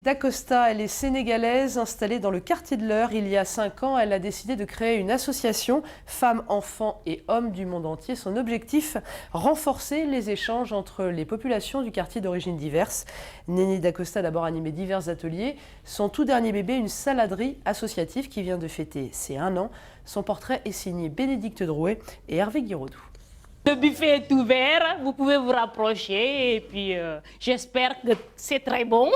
D'Acosta, elle est sénégalaise, installée dans le quartier de l'Eure. Il y a 5 ans, elle a décidé de créer une association Femmes, Enfants et Hommes du monde entier. Son objectif, renforcer les échanges entre les populations du quartier d'origine diverses. Néné D'Acosta a d'abord animé divers ateliers. Son tout dernier bébé, une saladerie associative qui vient de fêter ses 1 an. Son portrait est signé Bénédicte Drouet et Hervé Guiraudou. Le buffet est ouvert, vous pouvez vous rapprocher et puis j'espère que c'est très bon.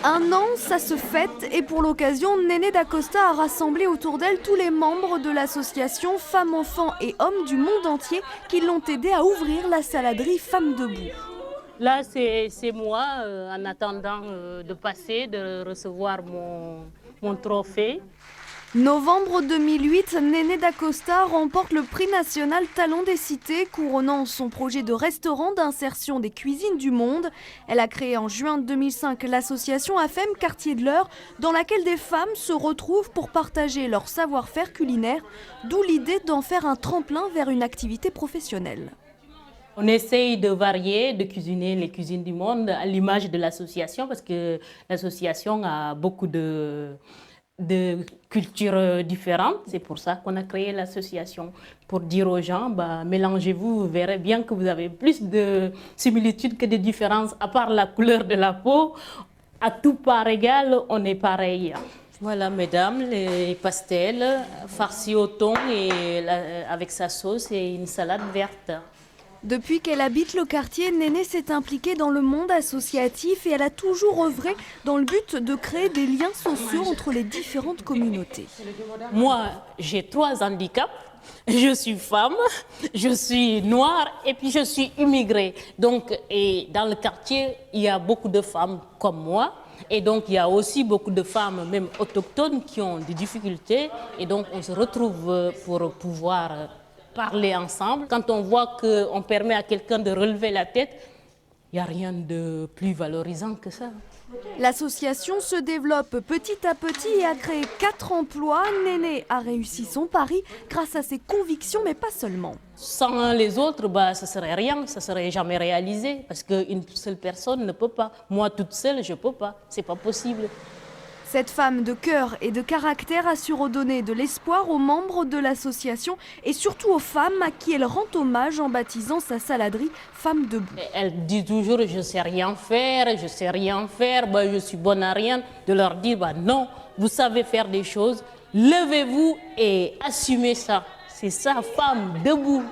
1 an, ça se fête et pour l'occasion, Néné D'Acosta a rassemblé autour d'elle tous les membres de l'association Femmes, Enfants et Hommes du monde entier qui l'ont aidé à ouvrir la saladerie Femmes Debout. Là, c'est moi en attendant de passer, de recevoir mon trophée. Novembre 2008, Néné D'Acosta remporte le prix national Talent des Cités, couronnant son projet de restaurant d'insertion des cuisines du monde. Elle a créé en juin 2005 l'association AFEM Quartier de l'Eure, dans laquelle des femmes se retrouvent pour partager leur savoir-faire culinaire, d'où l'idée d'en faire un tremplin vers une activité professionnelle. On essaye de varier, de cuisiner les cuisines du monde à l'image de l'association, parce que l'association a beaucoup de cultures différentes. C'est pour ça qu'on a créé l'association, pour dire aux gens, mélangez-vous, vous verrez bien que vous avez plus de similitudes que de différences, à part la couleur de la peau. À tout part égal, on est pareil. Voilà, mesdames, les pastels farcis au thon et avec sa sauce et une salade verte. Depuis qu'elle habite le quartier, Néné s'est impliquée dans le monde associatif et elle a toujours œuvré dans le but de créer des liens sociaux entre les différentes communautés. Moi, j'ai 3 handicaps. Je suis femme, je suis noire et puis je suis immigrée. Donc, et dans le quartier, il y a beaucoup de femmes comme moi. Et donc, il y a aussi beaucoup de femmes, même autochtones, qui ont des difficultés. Et donc, on se retrouve pour pouvoir parler ensemble. Quand on voit qu'on permet à quelqu'un de relever la tête, il n'y a rien de plus valorisant que ça. L'association se développe petit à petit et a créé 4 emplois. Néné a réussi son pari grâce à ses convictions, mais pas seulement. Sans les autres, ça ne serait rien, ça ne serait jamais réalisé. Parce qu'une seule personne ne peut pas. Moi, toute seule, je ne peux pas. Ce n'est pas possible. Cette femme de cœur et de caractère a su redonner de l'espoir aux membres de l'association et surtout aux femmes à qui elle rend hommage en baptisant sa saladerie Femmes Debout. Elle dit toujours je ne sais rien faire, je suis bonne à rien. De leur dire non, vous savez faire des choses, levez-vous et assumez ça. C'est ça, Femmes Debout.